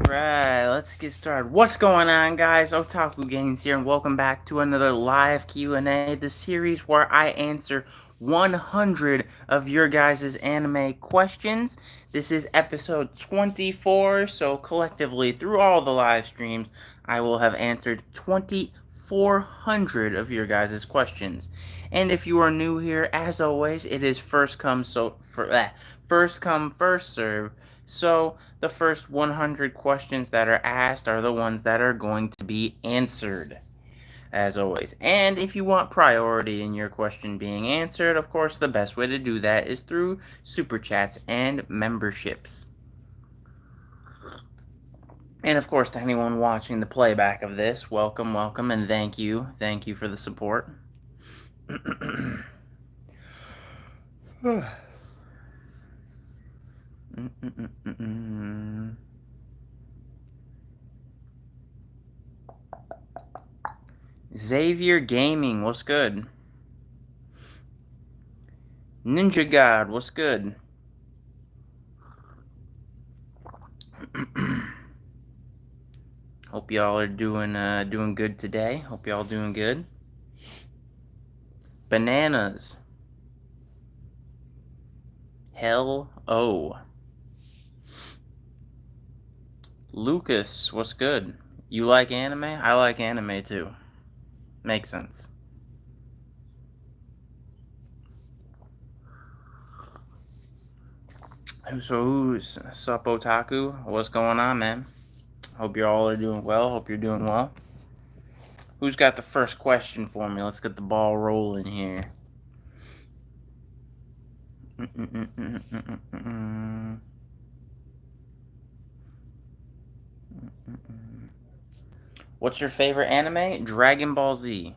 Alright, let's get started. What's going on, guys? Otaku Games here, and welcome back to another live Q&A, the series where I answer 100 of your guys' anime questions. This is episode 24, so collectively, through all the live streams, I will have answered 2,400 of your guys' questions. And if you are new here, as always, it is first come, first serve. So the first 100 questions that are asked are the ones that are going to be answered, as always. And if you want priority in your question being answered, of course, the best way to do that is through super chats and memberships. And of course, to anyone watching the playback of this, welcome, and thank you. Thank you for the support. Xavier Gaming, what's good? Ninja God, what's good? Hope y'all are doing good today. Hope y'all doing good. Bananas. Hell oh. Lucas, what's good? You like anime? I like anime too. Makes sense. So who's sup otaku? What's going on, man? Hope you all are doing well. Hope you're doing well. Who's got the first question for me? Let's get the ball rolling here. What's your favorite anime? Dragon Ball Z.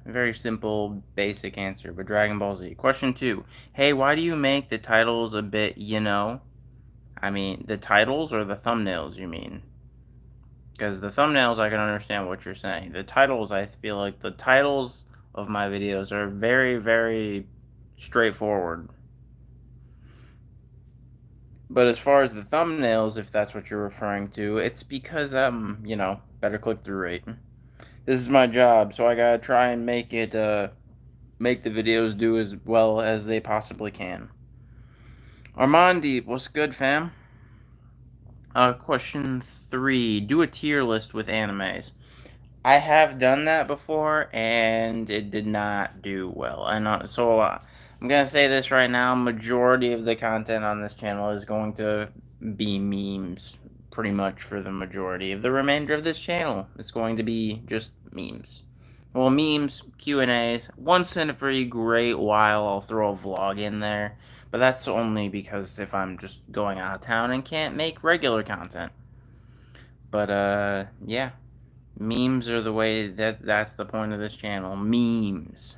Very simple, basic answer, but Dragon Ball Z. Question 2. Hey, why do you make the titles a bit, I mean, the titles or the thumbnails, you mean? Because the thumbnails, I can understand what you're saying. The titles, I feel like the titles of my videos are very, very straightforward. But as far as the thumbnails, if that's what you're referring to, it's because, better click-through rate. This is my job, so I gotta try and make it, make the videos do as well as they possibly can. Armandi, what's good, fam? Question 3. Do a tier list with animes. I have done that before, and it did not do well. So I'm gonna say this right now, majority of the content on this channel is going to be memes, pretty much for the majority of the remainder of this channel. It's going to be just memes. Well, memes, Q&As, once in a very great while I'll throw a vlog in there, but that's only because if I'm just going out of town and can't make regular content. But, yeah. Memes are the way, that's the point of this channel. Memes.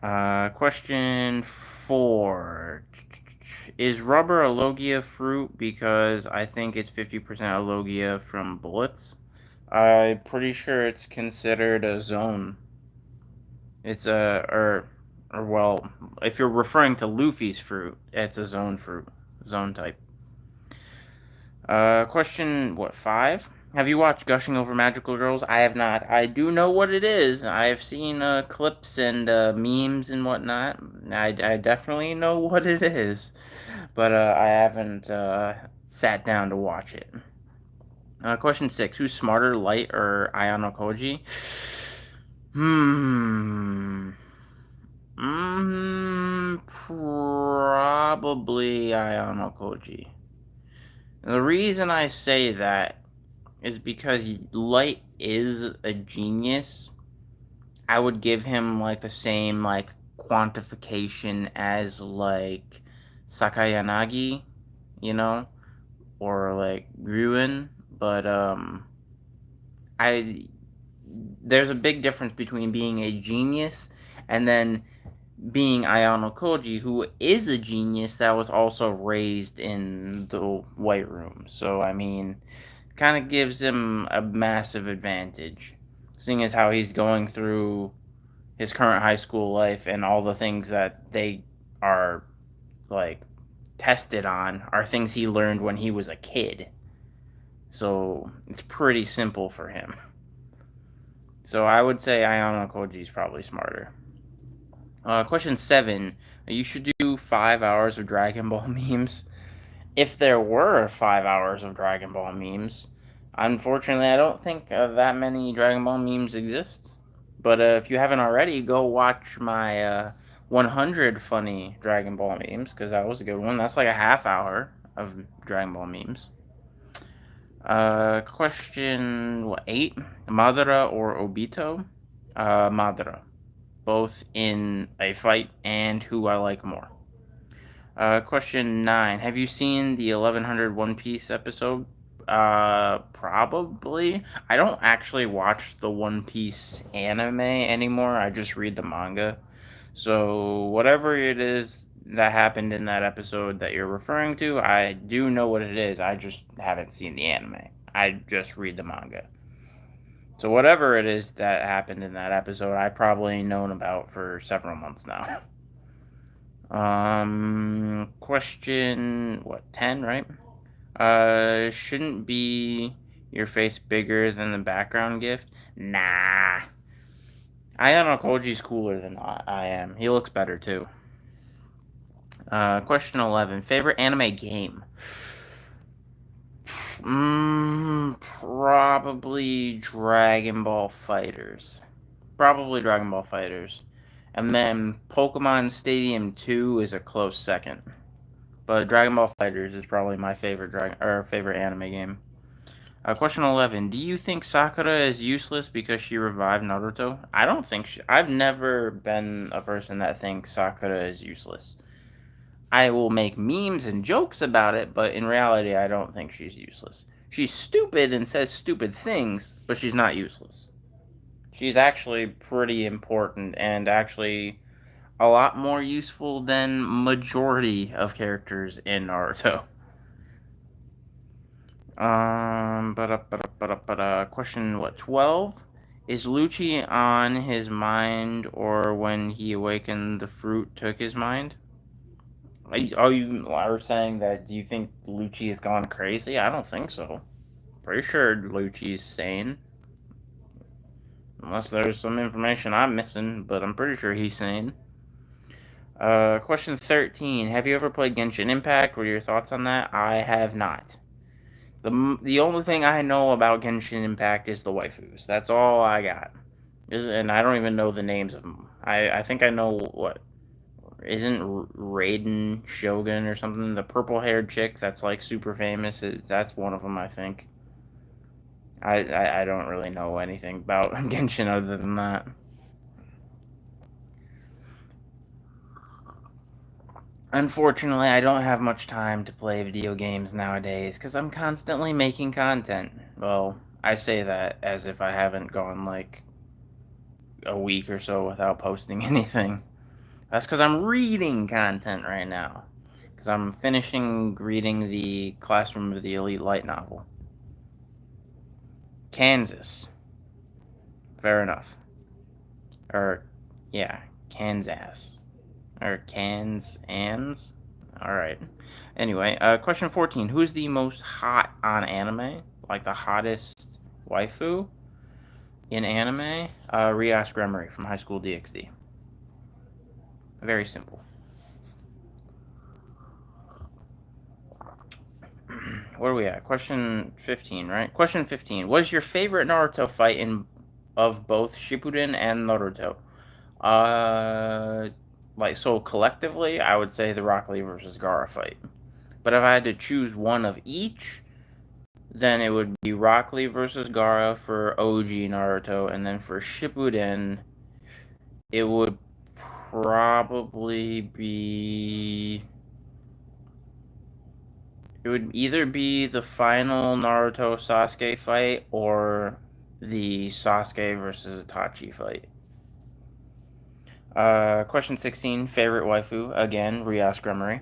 Question 4. Is rubber a Logia fruit? Because I think it's 50% Logia from bullets. I'm pretty sure it's considered a zone. It's well, if you're referring to Luffy's fruit, it's a zone fruit. Zone type. Question, 5? Have you watched Gushing Over Magical Girls? I have not. I do know what it is. I've seen clips and memes and whatnot. I definitely know what it is. But I haven't sat down to watch it. Question 6. Who's smarter, Light or Ayano Koji? Probably Ayano Koji. The reason I say that is because Light is a genius. I would give him, like, the same, like, quantification as, like, Sakayanagi, or, like, Ruin, but, there's a big difference between being a genius and then being Ayano Koji, who is a genius that was also raised in the White Room. So, I mean, kind of gives him a massive advantage, seeing as how he's going through his current high school life and all the things that they are, like, tested on are things he learned when he was a kid. So it's pretty simple for him. So I would say Ayano Koji is probably smarter. Question 7. You should do 5 hours of Dragon Ball memes. If there were 5 hours of Dragon Ball memes, unfortunately, I don't think that many Dragon Ball memes exist. But if you haven't already, go watch my 100 funny Dragon Ball memes, because that was a good one. That's like a half hour of Dragon Ball memes. Question, what, 8? Madara or Obito? Madara. Both in a fight and who I like more. Question 9. Have you seen the 1100 One Piece episode? Probably. I don't actually watch the One Piece anime anymore. I just read the manga. So, whatever it is that happened in that episode that you're referring to, I do know what it is. I just haven't seen the anime. I just read the manga. So, whatever it is that happened in that episode, I've probably known about for several months now. Question, what, 10, right? Shouldn't be your face bigger than the background gift? Nah. Ayano Koji's cooler than I am. He looks better, too. Question 11. Favorite anime game? Probably Dragon Ball Fighters. Probably Dragon Ball Fighters. And then Pokemon Stadium 2 is a close second. But Dragon Ball Fighters is probably my favorite favorite anime game. Question 11. Do you think Sakura is useless because she revived Naruto? I don't think I've never been a person that thinks Sakura is useless. I will make memes and jokes about it, but in reality, I don't think she's useless. She's stupid and says stupid things, but she's not useless. She's actually pretty important and actually a lot more useful than majority of characters in Naruto. Question, what, 12? Is Lucci on his mind, or when he awakened, the fruit took his mind? You are saying that, do you think Lucci has gone crazy? I don't think so. Pretty sure Lucci's sane. Unless there's some information I'm missing, but I'm pretty sure he's sane. Question 13. Have you ever played Genshin Impact? What are your thoughts on that? I have not. The only thing I know about Genshin Impact is the waifus. That's all I got. And I don't even know the names of them. I think I know what. Isn't Raiden Shogun or something? The purple-haired chick that's like super famous. That's one of them, I think. I don't really know anything about Genshin other than that. Unfortunately, I don't have much time to play video games nowadays because I'm constantly making content. Well, I say that as if I haven't gone like a week or so without posting anything. That's because I'm reading content right now. Because I'm finishing reading the Classroom of the Elite light novel. Kansas. Fair enough. Or, yeah, Kansas. Or Kansans? Alright. Anyway, question 14. Who is the most hot on anime? Like the hottest waifu in anime? Rias Gremory from High School DxD. Very simple. Where are we at? Question 15, right? Question 15. What is your favorite Naruto fight of both Shippuden and Naruto? So collectively, I would say the Rock Lee versus Gaara fight. But if I had to choose one of each, then it would be Rock Lee versus Gaara for OG Naruto, and then for Shippuden, it would probably be... It would either be the final Naruto Sasuke fight or the Sasuke versus Itachi fight. Question 16, favorite waifu? Again, Rias Gremory.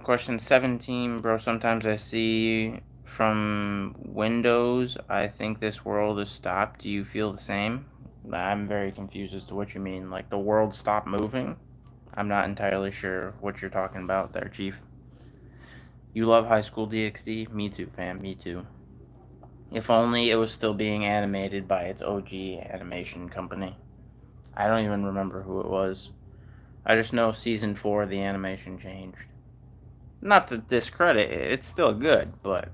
Question 17, bro, sometimes I see from Windows, I think this world is stopped. Do you feel the same? I'm very confused as to what you mean. Like the world stopped moving? I'm not entirely sure what you're talking about there, Chief. You love High School DxD? Me too, fam. Me too. If only it was still being animated by its OG animation company. I don't even remember who it was. I just know season 4 the animation changed. Not to discredit it, it's still good, but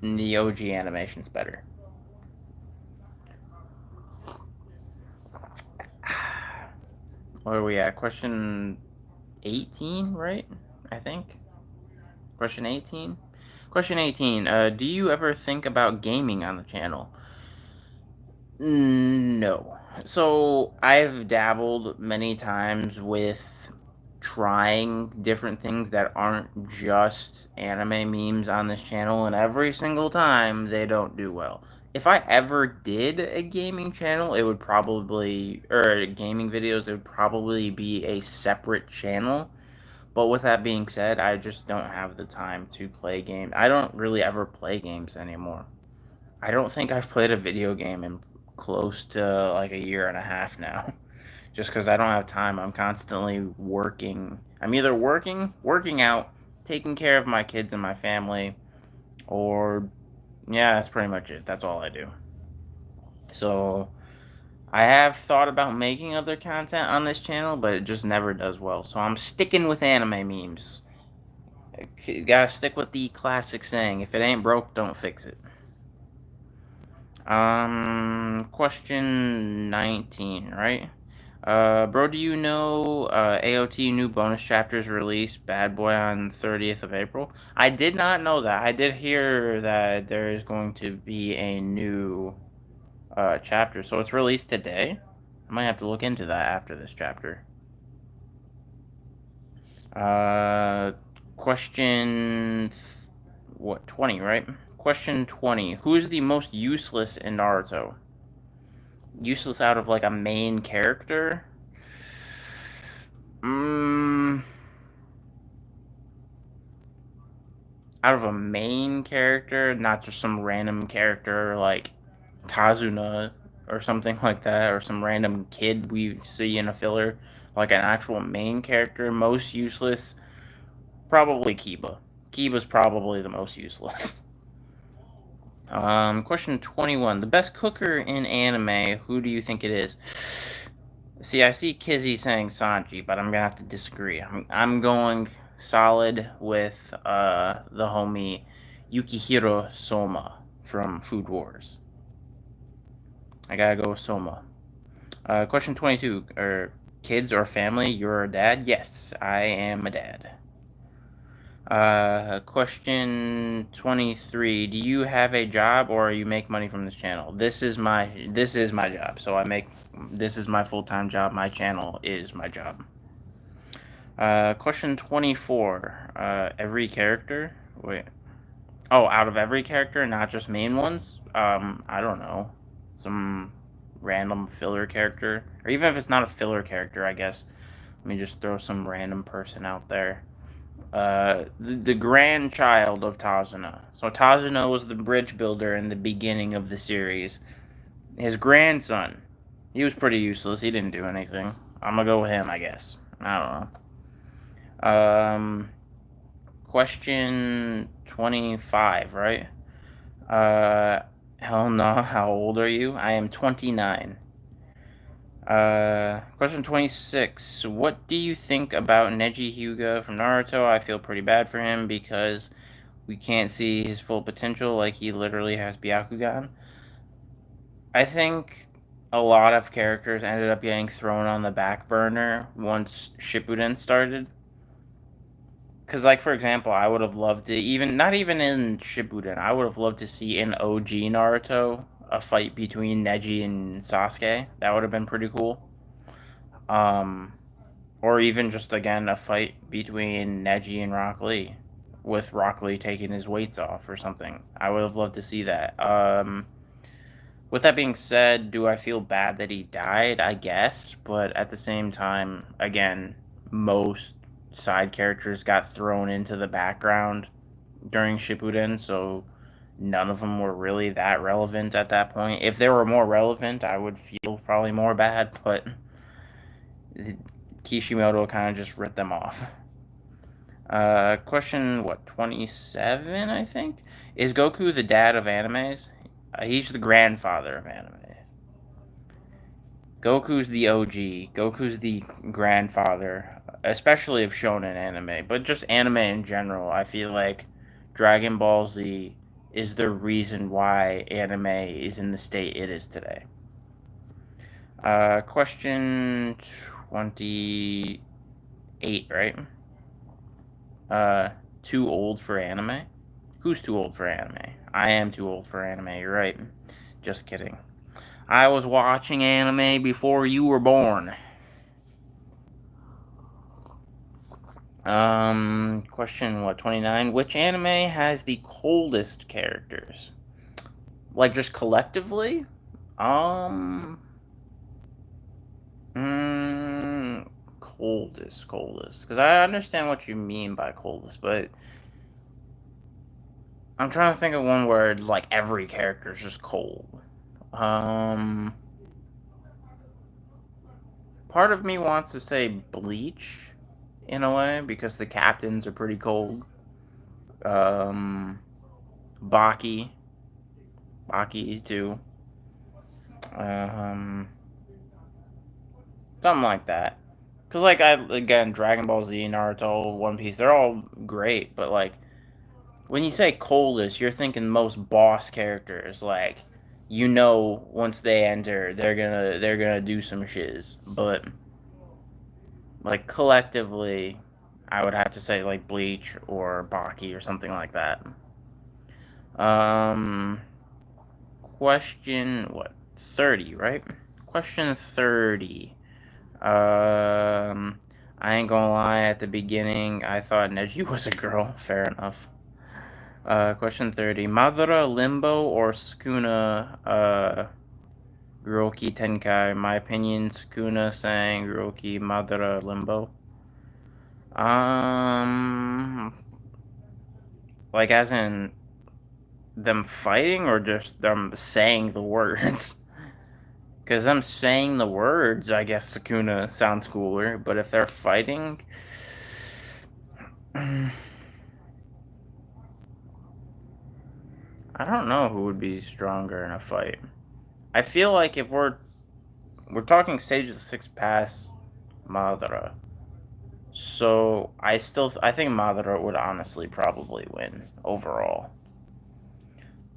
the OG animation's better. Where are we at? Question 18, right? I think. Question 18? Question 18. Do you ever think about gaming on the channel? No. So I've dabbled many times with trying different things that aren't just anime memes on this channel, and every single time they don't do well. If I ever did a gaming channel, it would probably, or gaming videos, it would probably be a separate channel. But with that being said, I just don't have the time to play games. I don't really ever play games anymore. I don't think I've played a video game in close to like a year and a half now. Just because I don't have time. I'm constantly working. I'm either working out, taking care of my kids and my family, or yeah, that's pretty much it. That's all I do. So I have thought about making other content on this channel, but it just never does well. So I'm sticking with anime memes. You gotta stick with the classic saying: if it ain't broke, don't fix it. Question 19, right? Bro, do you know AOT new bonus chapters released Bad Boy on 30th of April? I did not know that. I did hear that there is going to be a new chapter, so it's released today. I might have to look into that after this chapter. Uh, question, 20, right? Question 20. Who is the most useless in Naruto? Useless out of like a main character? Mm, out of a main character, not just some random character like Tazuna or something like that, or some random kid we see in a filler, like an actual main character. Most useless, probably Kiba. Kiba's probably the most useless. Question 21. The best cooker in anime, who do you think it is? See, I see Kizzy saying Sanji, but I'm gonna have to disagree. I'm going solid with the homie Yukihiro Soma from Food Wars. I gotta go with Soma. Question 22. Kids or family, you're a dad? Yes, I am a dad. Question 23. Do you have a job or you make money from this channel? This is my job. So this is my full-time job. My channel is my job. Question 24. Every character? Wait. Oh, out of every character, not just main ones? I don't know. Some random filler character. Or even if it's not a filler character, I guess. Let me just throw some random person out there. The grandchild of Tazuna. So Tazuna was the bridge builder in the beginning of the series. His grandson. He was pretty useless. He didn't do anything. I'm gonna go with him, I guess. I don't know. Question 25, right? Hell no. How old are you? I am 29. Question 26. What do you think about Neji Hyuga from Naruto? I feel pretty bad for him because we can't see his full potential, like he literally has Byakugan. I think a lot of characters ended up getting thrown on the back burner once Shippuden started. Because, like, for example, I would have loved to, not even in Shippuden, I would have loved to see in OG Naruto a fight between Neji and Sasuke. That would have been pretty cool. Or even just, again, a fight between Neji and Rock Lee, with Rock Lee taking his weights off or something. I would have loved to see that. With that being said, do I feel bad that he died? I guess, but at the same time, again, most side characters got thrown into the background during Shippuden, so none of them were really that relevant at that point. If they were more relevant, I would feel probably more bad, but Kishimoto kind of just ripped them off. Question, 27, I think? Is Goku the dad of animes? He's the grandfather of anime. Goku's the OG. Goku's the grandfather, especially of shonen anime, but just anime in general. I feel like Dragon Ball Z is the reason why anime is in the state it is today. Question 28, right? Too old for anime? Who's too old for anime? I am too old for anime, you're right. Just kidding. I was watching anime before you were born. Question 29? Which anime has the coldest characters? Like, just collectively? Um, coldest. Because I understand what you mean by coldest, but I'm trying to think of one where, like, every character is just cold. Part of me wants to say Bleach, in a way, because the captains are pretty cold. Baki too. Something like that. Cause like again, Dragon Ball Z, Naruto, One Piece, they're all great, but like when you say coldest, you're thinking most boss characters. Like, once they enter, they're gonna do some shiz. But like collectively, I would have to say like Bleach or Baki or something like that. Um, question 30, right? Question 30. I ain't gonna lie, at the beginning, I thought Neji was a girl. Fair enough. Question 30. Madara, Limbo, or Sukuna, Guroki Tenkai? My opinion, Sukuna sang Guroki, Madara, Limbo. Like as in them fighting or just them saying the words? Because them saying the words, I guess Sukuna sounds cooler, but if they're fighting... I don't know who would be stronger in a fight. I feel like if we're talking Sage of the Sixth Pass, Madara. So I think Madara would honestly probably win overall.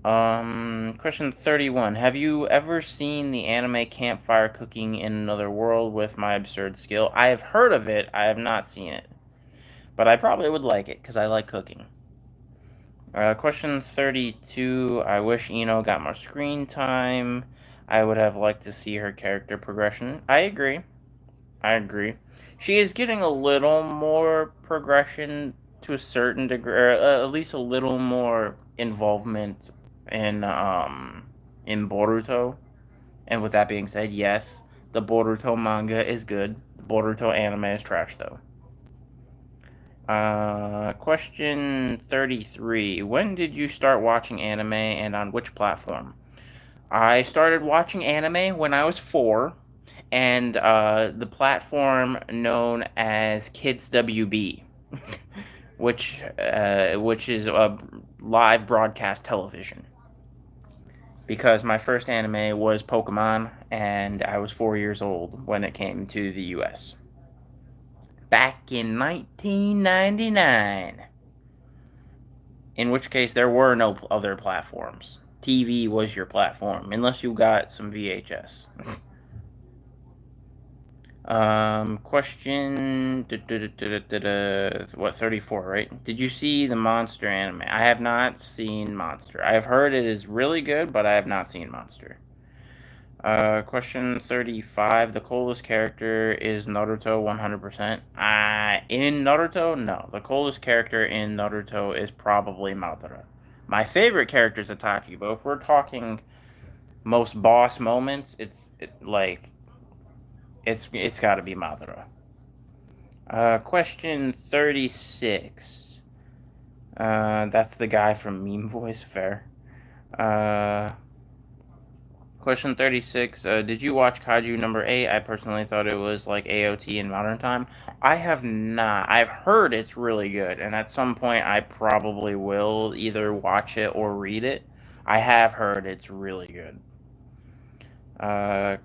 Question 31. Have you ever seen the anime Campfire Cooking in Another World with My Absurd Skill? I have heard of it, I have not seen it. But I probably would like it, because I like cooking. Question 32. I wish Ino got more screen time. I would have liked to see her character progression. I agree. She is getting a little more progression to a certain degree, or at least a little more involvement in Boruto. And with that being said, yes, the Boruto manga is good. The Boruto anime is trash, though. Question 33. When did you start watching anime and on which platform? I started watching anime when I was 4, and the platform known as Kids WB, which is a live broadcast television. Because my first anime was Pokemon, and I was 4 years old when it came to the US. Back in 1999. In which case, there were no other platforms. TV was your platform, unless you got some VHS. Question... 34, right? Did you see the Monster anime? I have not seen Monster. I have heard it is really good, but I have not seen Monster. Question 35. The coolest character is Naruto 100%. In Naruto, no. The coolest character in Naruto is probably Madara. My favorite character is Itachi, but if we're talking most boss moments, it's got to be Madara. Question 36. That's the guy from Meme Voice. Fair. Question 36. Did you watch Kaiju number 8? I personally thought it was like AOT in modern time. I have not. I've heard it's really good, and at some point I probably will either watch it or read it. I have heard it's really good.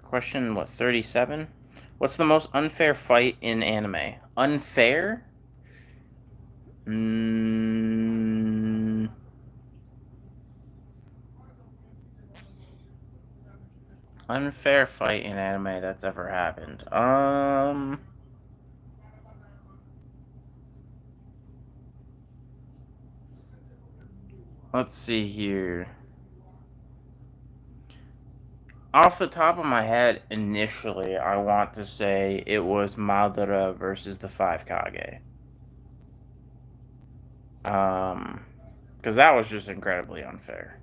Question, what, 37? What's the most unfair fight in anime? Unfair? Mm, unfair fight in anime that's ever happened. Let's see here. Off the top of my head, initially, I want to say it was Madara versus the Five Kage. Because that was just incredibly unfair.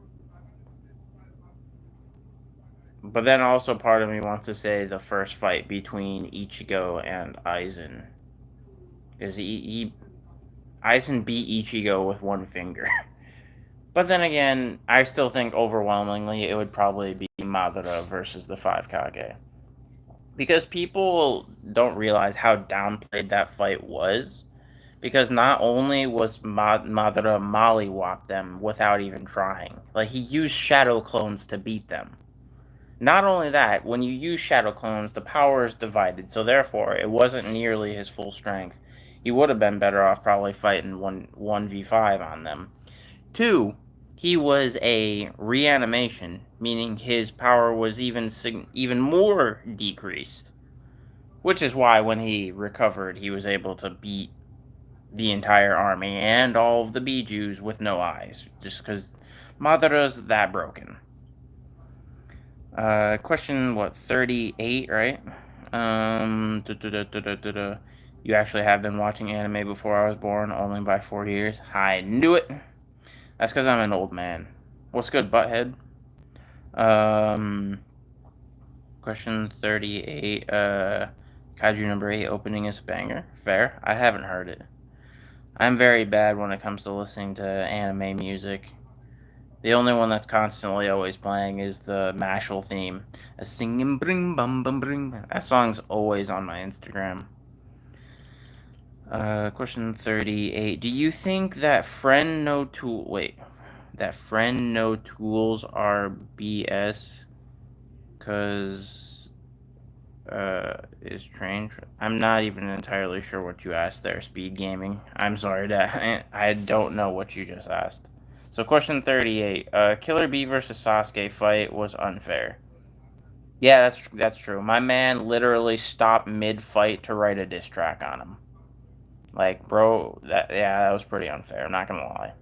But then also part of me wants to say the first fight between Ichigo and Aizen. Because Aizen beat Ichigo with one finger. But then again, I still think overwhelmingly it would probably be Madara versus the Five Kage. Because people don't realize how downplayed that fight was. Because not only was Madara mollywop them without even trying, like he used shadow clones to beat them. Not only that, when you use shadow clones, the power is divided, so therefore it wasn't nearly his full strength. He would have been better off probably fighting 1v5 on them. Two, he was a reanimation, meaning his power was even more decreased. Which is why when he recovered, he was able to beat the entire army and all of the Bijus with no eyes, just because Madara's that broken. Question, what, 38, right? You actually have been watching anime before I was born, only by 4 years. I knew it! That's because I'm an old man. What's good, butthead? Um, Question 38, Kaiju number 8 opening is a banger. Fair. I haven't heard it. I'm very bad when it comes to listening to anime music. The only one that's constantly always playing is the Mashal theme. A singing bring bum bum bring. That song's always on my Instagram. Question 38. Do you think that that friend no tools are BS? Cause is trained. I'm not even entirely sure what you asked there, Speed Gaming. I'm sorry, I don't know what you just asked. So, question 38. Killer Bee versus Sasuke fight was unfair. Yeah, that's true. My man literally stopped mid-fight to write a diss track on him. Like, bro, that was pretty unfair. I'm not gonna lie.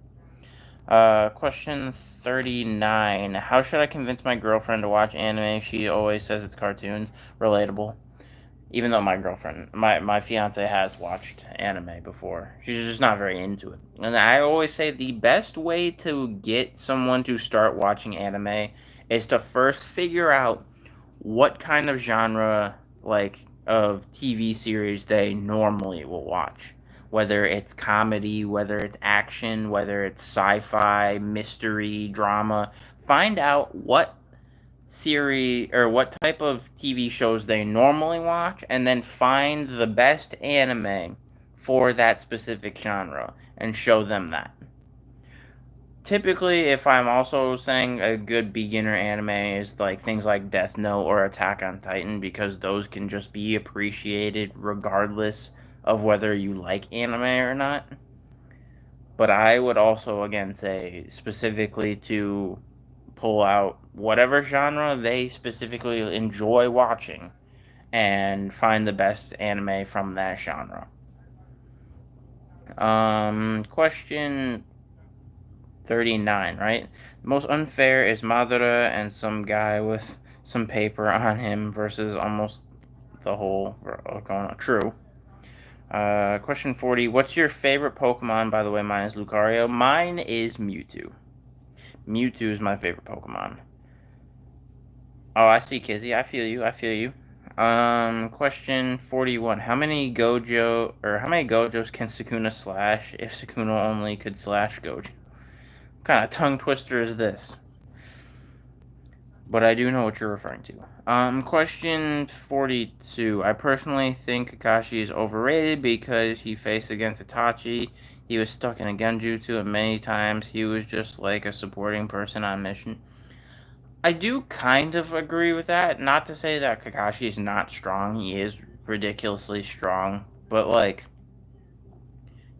Question 39. How should I convince my girlfriend to watch anime? She always says it's cartoons. Relatable. Even though my fiance has watched anime before. She's just not very into it. And I always say the best way to get someone to start watching anime is to first figure out what kind of genre, like, of TV series they normally will watch. Whether it's comedy, whether it's action, whether it's sci-fi, mystery, drama. Find out what series or what type of TV shows they normally watch, and then find the best anime for that specific genre and show them that. Typically, if I'm also saying a good beginner anime is like things like Death Note or Attack on Titan, because those can just be appreciated regardless of whether you like anime or not. But I would also again say specifically to pull out whatever genre they specifically enjoy watching and find the best anime from that genre. Question 39, right? Most unfair is Madara and some guy with some paper on him versus almost the whole going true. Question 40. What's your favorite Pokemon? By the way, mine is Lucario. Mine is Mewtwo. Mewtwo is my favorite Pokemon. Oh, I see, Kizzy. I feel you. I feel you. Question 41. How many Gojos can Sukuna slash if Sukuna only could slash Gojo? What kind of tongue twister is this? but I do know what you're referring to. Question 42. I personally think Kakashi is overrated because he faced against Itachi. He was stuck in a genjutsu, and many times he was just like a supporting person on mission. I do kind of agree with that. Not to say that Kakashi is not strong. He is ridiculously strong, but like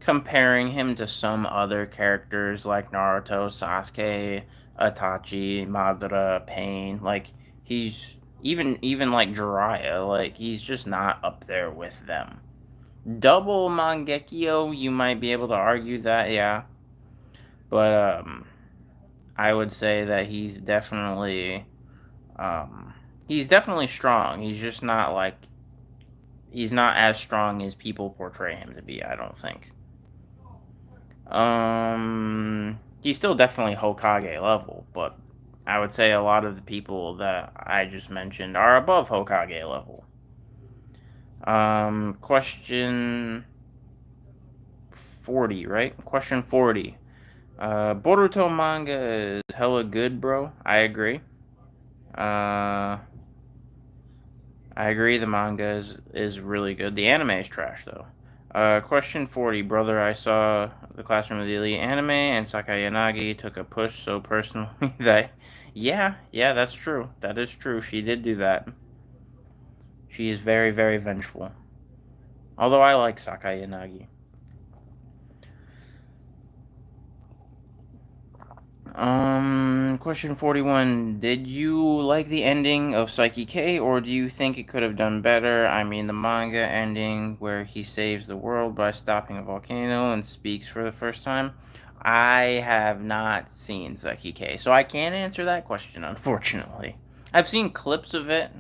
comparing him to some other characters like Naruto, Sasuke, Itachi, Madara, Pain, like he's even like Jiraiya, like he's just not up there with them. Double Mangekyo, you might be able to argue that, yeah, but I would say that he's definitely strong. He's just not like he's not as strong as people portray him to be. I don't think. He's still definitely Hokage level, but I would say a lot of the people that I just mentioned are above Hokage level. Question 40, right? Question 40. Boruto manga is hella good, bro. I agree. Uh, I agree. The manga is really good. The anime is trash though. Question 40, brother. I saw the Classroom of the Elite anime, and Sakai Yanagi took a push so personally that, yeah, that's true. That is true. She did do that. She is very, very vengeful. Although I like Sakai Yanagi. Question 41. Did you like the ending of Psyche K, or do you think it could have done better? I mean, the manga ending where he saves the world by stopping a volcano and speaks for the first time. I have not seen Psyche K, so I can't answer that question, unfortunately. I've seen clips of it.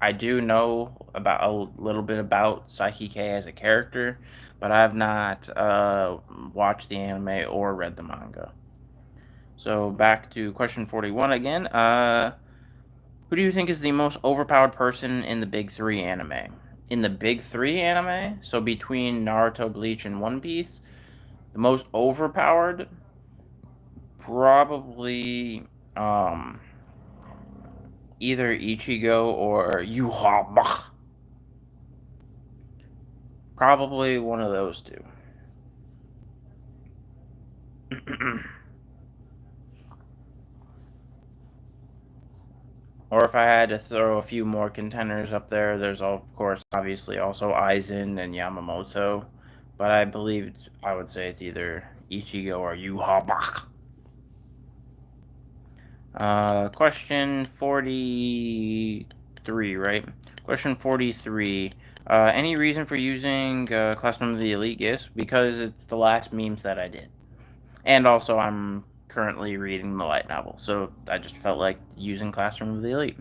I do know about a little bit about Psyche K as a character, but I have not watched the anime or read the manga. So back to question 41 again. Who do you think is the most overpowered person in the big three anime? In the big three anime, so between Naruto, Bleach, and One Piece, the most overpowered, probably um, either Ichigo or Yuhaba. Probably one of those two. Or if I had to throw a few more contenders up there, there's of course obviously also Aizen and Yamamoto, but I believe I would say it's either Ichigo or Yuhabak. Question 43, right? Question 43. Any reason for using Classroom of the Elite gifts? Because it's the last memes that I did. And also, I'm currently reading the light novel, so I just felt like using Classroom of the Elite.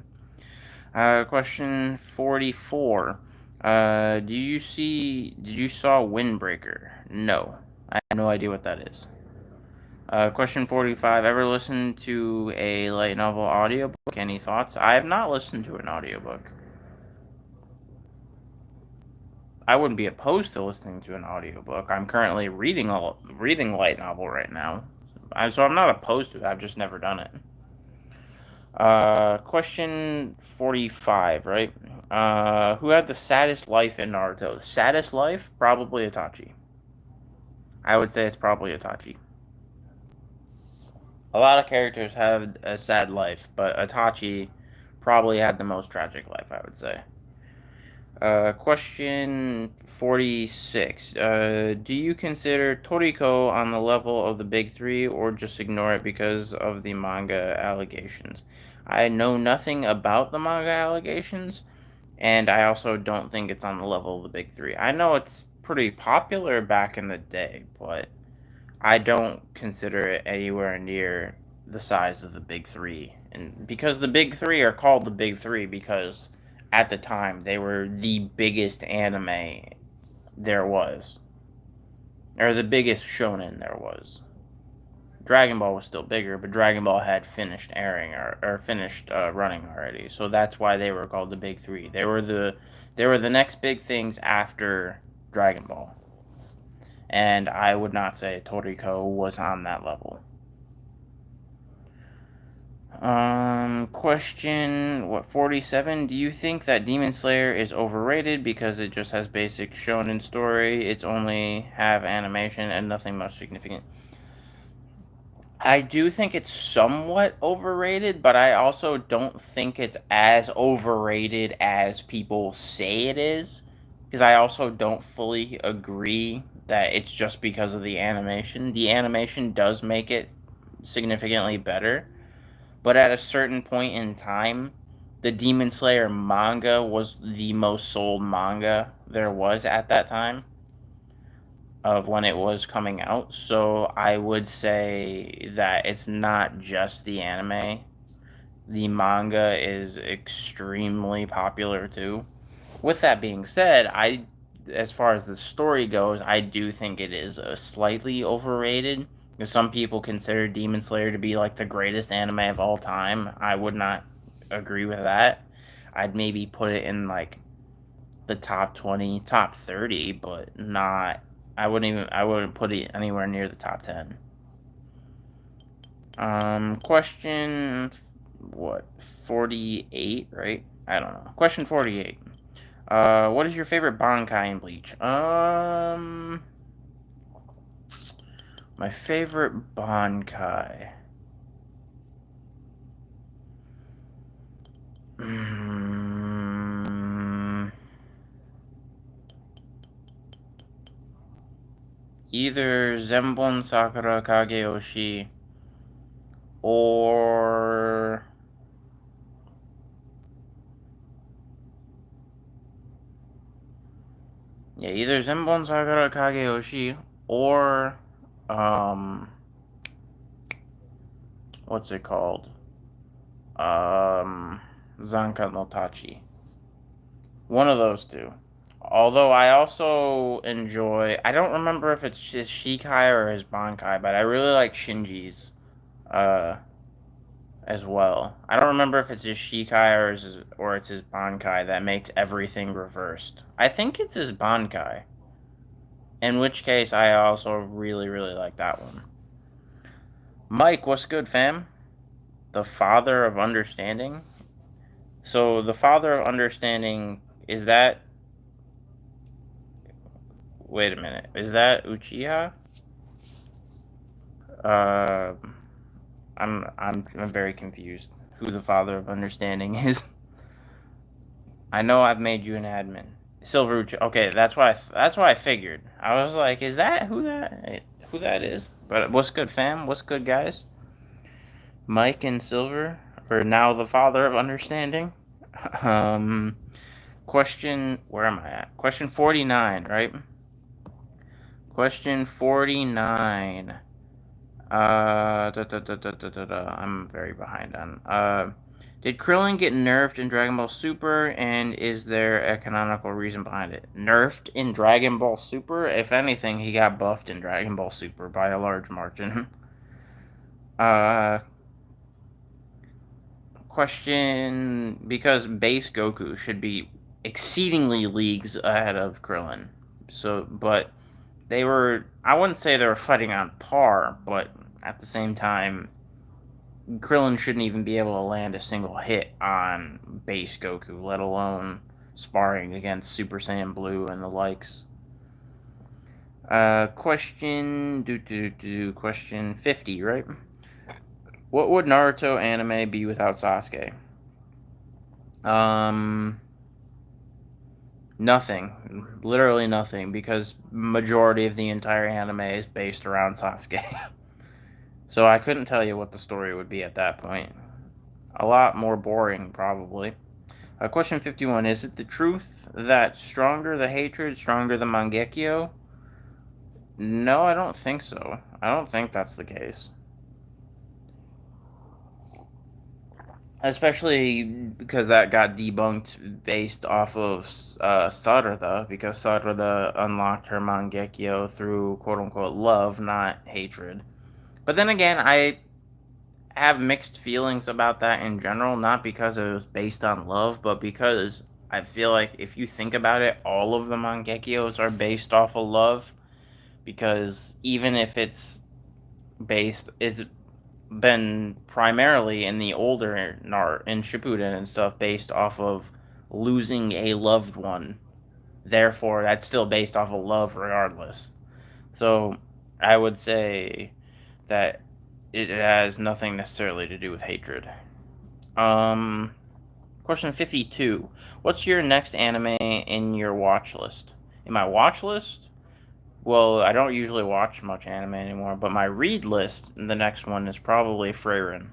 Question 44. Did you saw Windbreaker? No. I have no idea what that is. Question 45. Ever listened to a light novel audiobook? Any thoughts? I have not listened to an audiobook. I wouldn't be opposed to listening to an audiobook. I'm currently reading a light novel right now. So I'm not opposed to it. I've just never done it. Question 45, right? Who had the saddest life in Naruto? The saddest life? Probably Itachi. I would say it's probably Itachi. A lot of characters have a sad life, but Itachi probably had the most tragic life, I would say. Question 46. Do you consider Toriko on the level of the big three or just ignore it because of the manga allegations? I know nothing about the manga allegations, and I also don't think it's on the level of the big three. I know it's pretty popular back in the day, but I don't consider it anywhere near the size of the big three. And because the big three are called the big three because at the time they were the biggest anime there was, or the biggest shonen there was. Dragon Ball was still bigger, but Dragon Ball had finished airing or finished running already. So that's why they were called the big three. They were the next big things after Dragon Ball, and I would not say Toriko was on that level. Question, what, 47? Do you think that Demon Slayer is overrated because it just has basic shonen story, it's only have animation and nothing much significant? I do think it's somewhat overrated, but I also don't think it's as overrated as people say it is. Because I also don't fully agree that it's just because of the animation. The animation does make it significantly better, but at a certain point in time, the Demon Slayer manga was the most sold manga there was at that time of when it was coming out. So I would say that it's not just the anime. The manga is extremely popular too. With that being said, as far as the story goes, I do think it is slightly overrated. Because some people consider Demon Slayer to be like the greatest anime of all time. I would not agree with that. I'd maybe put it in like the top 20, top 30, but not. I wouldn't put it anywhere near the top 10. Question, what, 48, right? I don't know. Question 48. What is your favorite Bankai in Bleach? My favorite Bankai. Either Zenbon Sakura Kageyoshi or yeah, either Zenbon Sakura Kageyoshi or what's it called? Zanka no Tachi. One of those two. Although I also enjoy, I don't remember if it's his Shikai or his Bankai, but I really like Shinji's uh as well. I don't remember if it's his Shikai or it's his Bankai that makes everything reversed. I think it's his Bankai. In which case I also really like that one. Mike, what's good, fam? The father of understanding? So the father of understanding, is that, wait a minute, is that Uchiha? Uh, I'm very confused. Who the father of understanding is? I know I've made you an admin. Silver Uchiha. Okay, that's why I figured. I was like, is that who that is? But what's good, fam? What's good, guys? Mike and Silver are now the father of understanding. Um, question. Where am I at? Question 49, right? Question 49. I'm very behind on. Did Krillin get nerfed in Dragon Ball Super, and is there a canonical reason behind it? Nerfed in Dragon Ball Super? If anything, he got buffed in Dragon Ball Super by a large margin. uh, question, because base Goku should be exceedingly leagues ahead of Krillin. So, but they were, I wouldn't say they were fighting on par, but at the same time, Krillin shouldn't even be able to land a single hit on base Goku, let alone sparring against Super Saiyan Blue and the likes. Question 50, right? What would Naruto anime be without Sasuke? Nothing. Literally nothing, because majority of the entire anime is based around Sasuke. So I couldn't tell you what the story would be at that point. A lot more boring, probably. Question 51. Is it the truth that stronger the hatred, stronger the Mangekyo? No, I don't think so. I don't think that's the case. Especially because that got debunked based off of Sarada, because Sarada unlocked her Mangekyo through quote-unquote love, not hatred. But then again, I have mixed feelings about that in general, not because it was based on love, but because I feel like if you think about it, all of the Mangekyos are based off of love, because even if it's based is been primarily in the older in Shippuden and stuff based off of losing a loved one. Therefore, that's still based off of love regardless. So, I would say that it has nothing necessarily to do with hatred. Um, Question 52. What's your next anime in your watch list? In my watch list? Well, I don't usually watch much anime anymore, but my read list, the next one is probably Freyrin.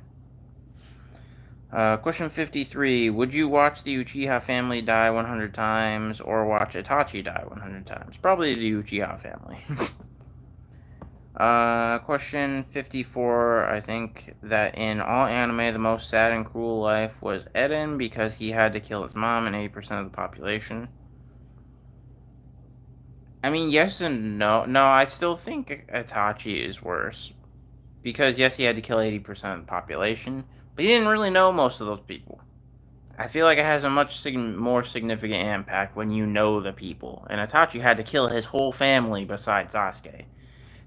Question 53. Would you watch the Uchiha family die 100 times or watch Itachi die 100 times? Probably the Uchiha family. Question 54. I think that in all anime, the most sad and cruel life was Eren because he had to kill his mom and 80% of the population. I mean, yes and no. No, I still think Itachi is worse. Because, yes, he had to kill 80% of the population, but he didn't really know most of those people. I feel like it has a much more significant impact when you know the people. And Itachi had to kill his whole family besides Sasuke.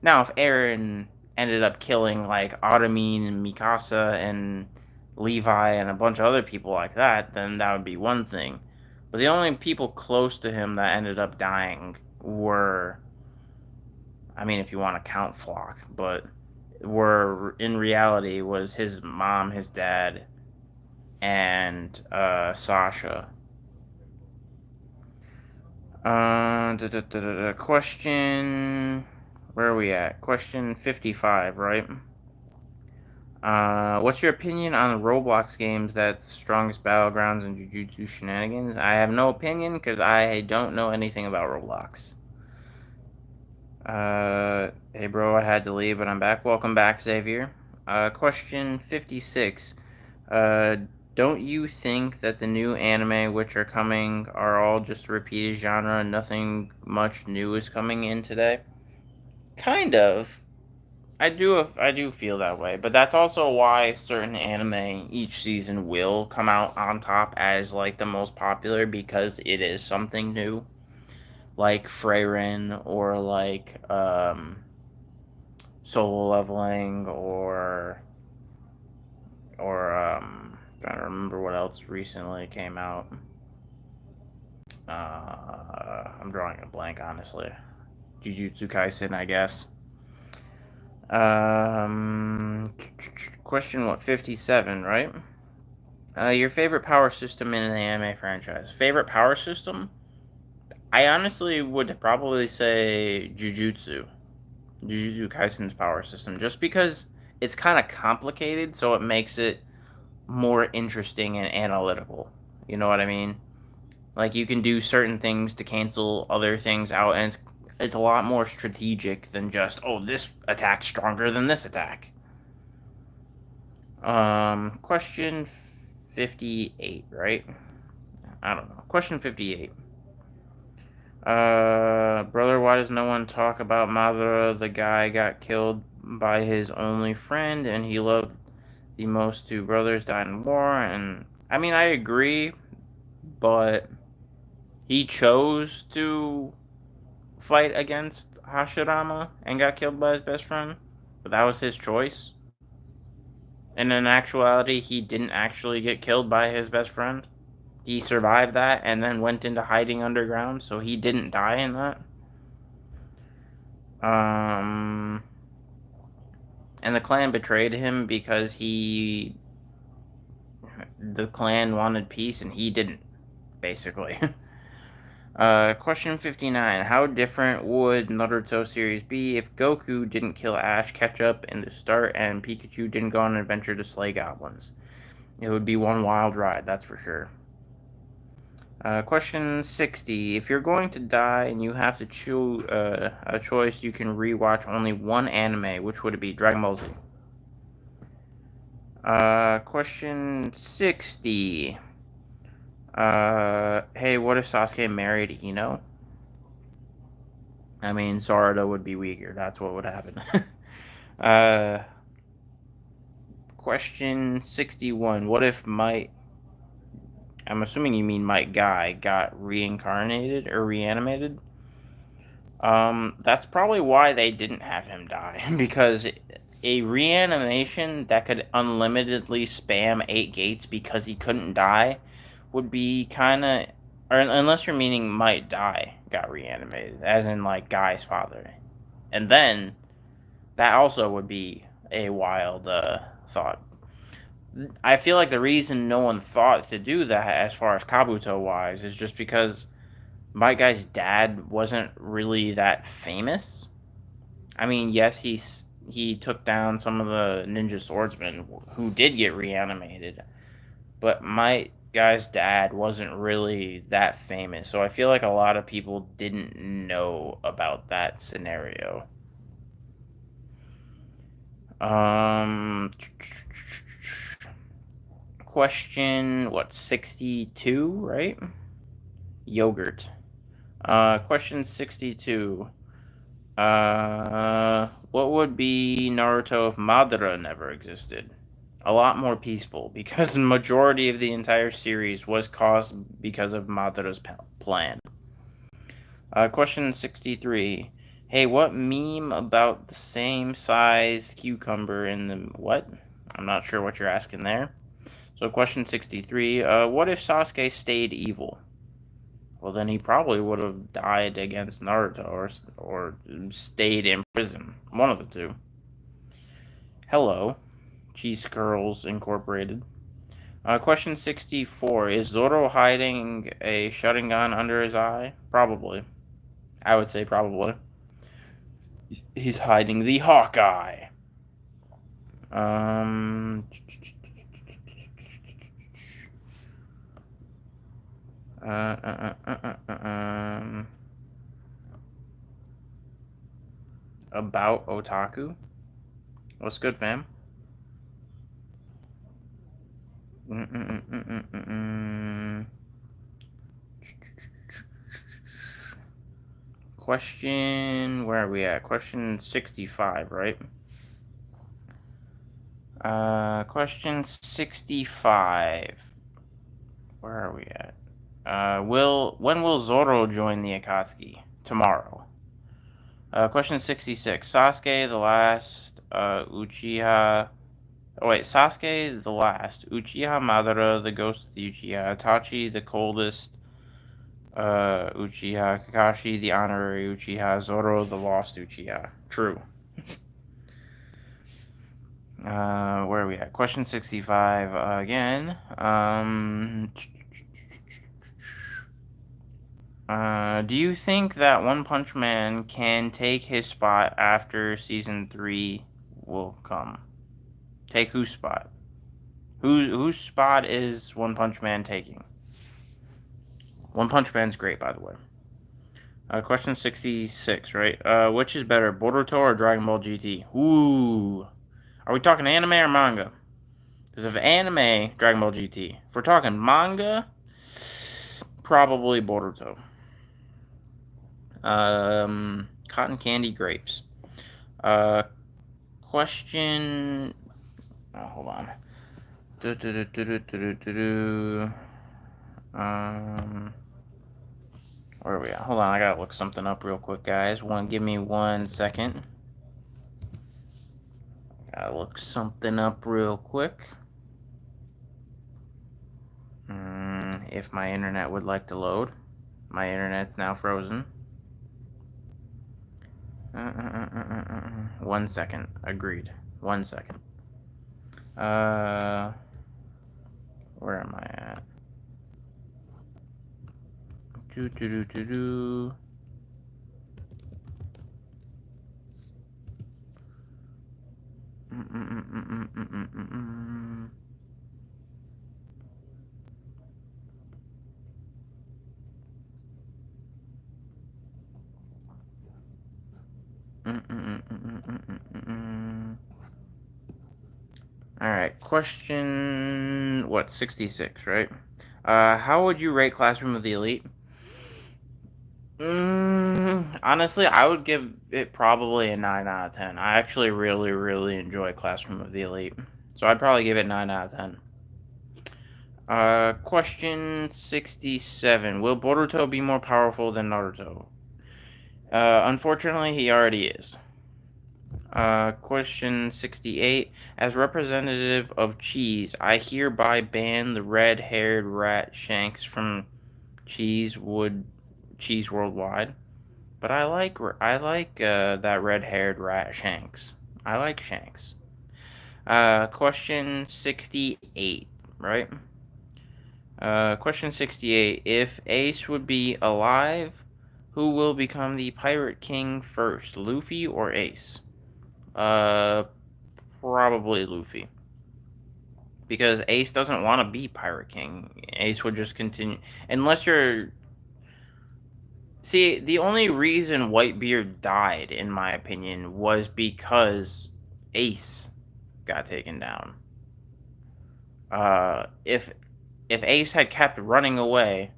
Now, if Eren ended up killing, like, Armin and Mikasa and Levi and a bunch of other people like that, then that would be one thing. But the only people close to him that ended up dying were, I mean, if you want to count Flock, but were in reality was his mom, his dad, and Sasha. Question. Where are we at? Question 55, right? What's your opinion on the Roblox games that's the strongest battlegrounds and Jujutsu shenanigans? I have no opinion because I don't know anything about Roblox. Hey bro, I had to leave, but I'm back. Welcome back, Xavier. Question 56. Uh, don't you think that the new anime which are coming are all just a repeated genre and nothing much new is coming in today? Kind of. I do feel that way, but that's also why certain anime each season will come out on top as like the most popular because it is something new, like Freyrin or like Solo Leveling or trying to remember what else recently came out. I'm drawing a blank, honestly. Jujutsu Kaisen, I guess. Question what 57, right? Your favorite power system in an anime franchise? Favorite power system? I honestly would probably say Jujutsu Kaisen's power system, just because it's kind of complicated, so it makes it more interesting and analytical. You know what I mean? Like you can do certain things to cancel other things out, and it's a lot more strategic than just this attack's stronger than this attack. Question 58, right? I don't know. Question 58. Brother, why does no one talk about Madara? The guy got killed by his only friend, and he loved the most two brothers died in war. And I mean, I agree, but he chose to fight against Hashirama and got killed by his best friend, but that was his choice. And in actuality, he didn't actually get killed by his best friend. He survived that and then went into hiding underground, so he didn't die in that. And the clan betrayed him because the clan wanted peace and he didn't, basically. Question 59. How different would Naruto series be if Goku didn't kill Ash Ketchup in the start and Pikachu didn't go on an adventure to slay goblins? It would be one wild ride, that's for sure. Question 60. If you're going to die and you have to choose a choice, you can rewatch only one anime. Which would it be? Dragon Ball Z. Question 60. Hey, what if Sasuke married Ino? I mean, Sarada would be weaker. That's what would happen. Question 61. What if Might... I'm assuming you mean Might Guy got reincarnated or reanimated? That's probably why they didn't have him die. Because a reanimation that could unlimitedly spam 8 gates because he couldn't die would be kinda, or unless you're meaning Might Die got reanimated, as in, like, Guy's father. And then, that also would be a wild, thought. I feel like the reason no one thought to do that as far as Kabuto-wise is just because Might Guy's dad wasn't really that famous. I mean, yes, he took down some of the ninja swordsmen who did get reanimated, but my guy's dad wasn't really that famous, so I feel like a lot of people didn't know about that scenario. Um, question what 62, right? Yogurt. Question 62. What would be Naruto if Madara never existed? A lot more peaceful, because the majority of the entire series was caused because of Madara's plan. Question 63. Hey, what meme about the same size cucumber in the what? I'm not sure what you're asking there. So question 63. What if Sasuke stayed evil? Well, then he probably would have died against Naruto or stayed in prison. One of the two. Hello, Cheese Curls Incorporated. Question 64. Is Zoro hiding a Sharingan under his eye? Probably. I would say probably. He's hiding the Hawkeye. Um. About otaku. What's good, fam? Question. Where are we at? Question 65, right? Question 65. Where are we at? When will Zoro join the Akatsuki? Tomorrow. Question 66. Sasuke the last, Uchiha. Oh wait, Sasuke the last, Uchiha Madara, the ghost of the Uchiha, Itachi the coldest, Uchiha, Kakashi the honorary Uchiha, Zoro the lost Uchiha. True. Where are we at? Question 65 again. Do you think that One Punch Man can take his spot after season 3 will come? Take whose spot? Whose spot is One Punch Man taking? One Punch Man's great, by the way. Question 66, right? Which is better, Boruto or Dragon Ball GT? Ooh. Are we talking anime or manga? Because if anime, Dragon Ball GT. If we're talking manga, probably Boruto. Cotton candy grapes. Question. Oh, hold on. Where are we at? Hold on, I gotta look something up real quick, guys. Give me 1 second. Gotta look something up real quick. If my internet would like to load. My internet's now frozen. 1 second. Agreed. 1 second. Where am I at? Do. Alright, question, 66, right? How would you rate Classroom of the Elite? Honestly, I would give it probably a 9 out of 10. I actually really, really enjoy Classroom of the Elite. So I'd probably give it 9 out of 10. Question 67. Will Boruto be more powerful than Naruto? Unfortunately, he already is. Question 68. As representative of cheese, I hereby ban the red-haired rat Shanks from cheese worldwide. But I like that red-haired rat Shanks. I like Shanks. Question 68, right? Question 68. If Ace would be alive, who will become the Pirate King first, Luffy or Ace? Uh, Probably Luffy. Because Ace doesn't want to be Pirate King. Ace would just continue. Unless you're. See, the only reason Whitebeard died, in my opinion, was because Ace got taken down. If Ace had kept running away,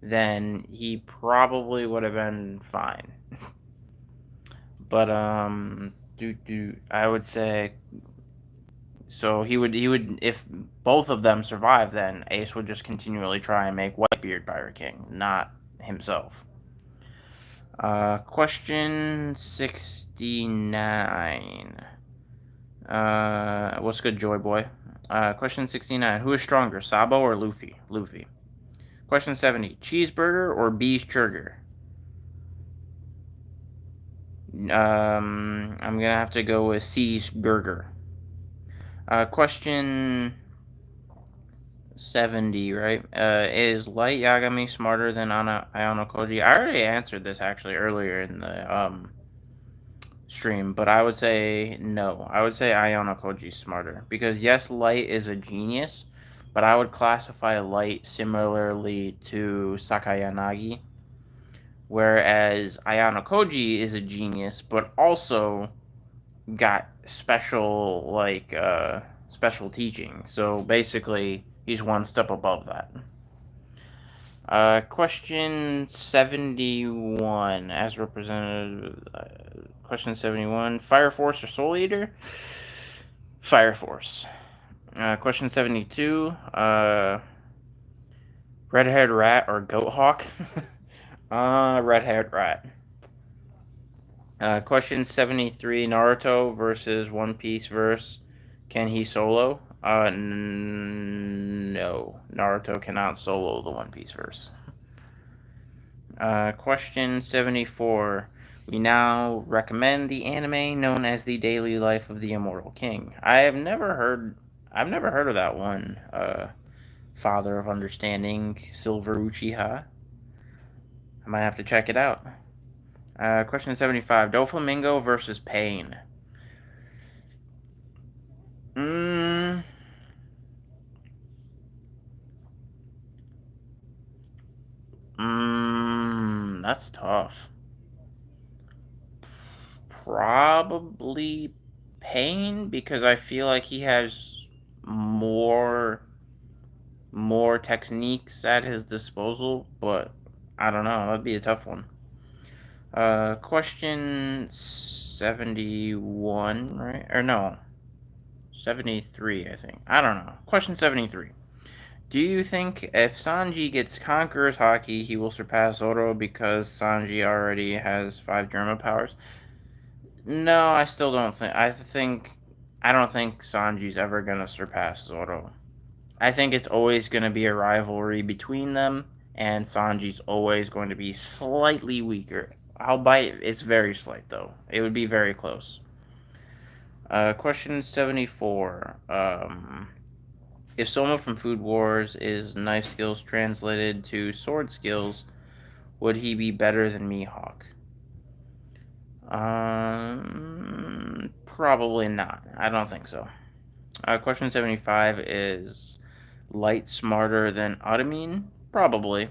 then he probably would have been fine. But I would say so he would if both of them survive, then Ace would just continually try and make Whitebeard Pirate King, not himself. Question 69. What's good, Joy Boy? Question 69. Who is stronger, Sabo or Luffy? Luffy. Question 70. Cheeseburger or Beefburger? I'm gonna have to go with C's Burger. Question 70, right? Is Light Yagami smarter than Ayano Koji? I already answered this actually earlier in the stream, but I would say no. I would say Ayano Koji's smarter because yes, Light is a genius, but I would classify Light similarly to Sakayanagi, whereas Ayano Koji is a genius, but also got special teaching. So basically, he's one step above that. Question 71, as represented. Question 71, Fire Force or Soul Eater? Fire Force. Question 72, Red-haired rat or Goat Hawk? Red-haired rat. Question 73, Naruto versus One Piece verse. Can he solo? No. Naruto cannot solo the One Piece verse. Question 74. We now recommend the anime known as The Daily Life of the Immortal King. I've never heard of that one. Father of Understanding, Silver Uchiha. I might have to check it out. Question 75. Doflamingo versus Pain. That's tough. Probably Pain because I feel like he has more techniques at his disposal, but I don't know. That'd be a tough one. Question 71, right? Or no, 73, I think. I don't know. Question 73. Do you think if Sanji gets Conqueror's Haki, he will surpass Zoro because Sanji already has 5 Germa powers? No, I still don't think. I don't think Sanji's ever gonna surpass Zoro. I think it's always gonna be a rivalry between them, and Sanji's always going to be slightly weaker. Albeit it's very slight though. It would be very close. Question 74. If Soma from Food Wars is knife skills translated to sword skills, would he be better than Mihawk? Probably not. I don't think so. Question 75 is Light smarter than Automine? Probably.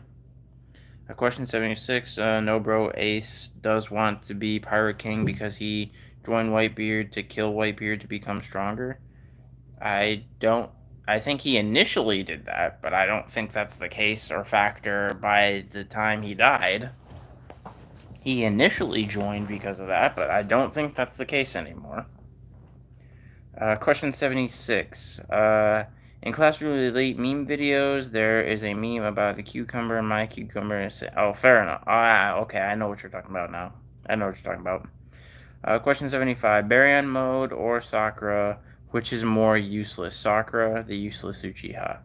Question 76, no bro, Ace does want to be Pirate King because he joined Whitebeard to kill Whitebeard to become stronger. I think he initially did that, but I don't think that's the case or factor by the time he died. He initially joined because of that, but I don't think that's the case anymore. Question 76. In Class Really Elite meme videos, there is a meme about the cucumber and my cucumber. Oh, fair enough. Okay, I know what you're talking about now. I know what you're talking about. Question 75. Baryon mode or Sakura, which is more useless? Sakura, the useless Uchiha.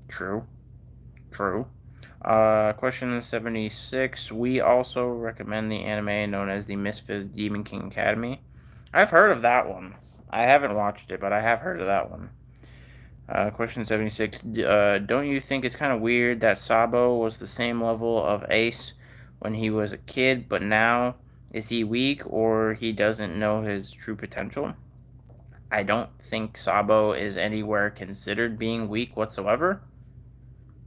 True. True. Question 76. We also recommend the anime known as the Misfit Demon King Academy. I've heard of that one. I haven't watched it, but I have heard of that one. Question 76. Don't you think it's kind of weird that Sabo was the same level of Ace when he was a kid, but now is he weak or he doesn't know his true potential? I don't think Sabo is anywhere considered being weak whatsoever.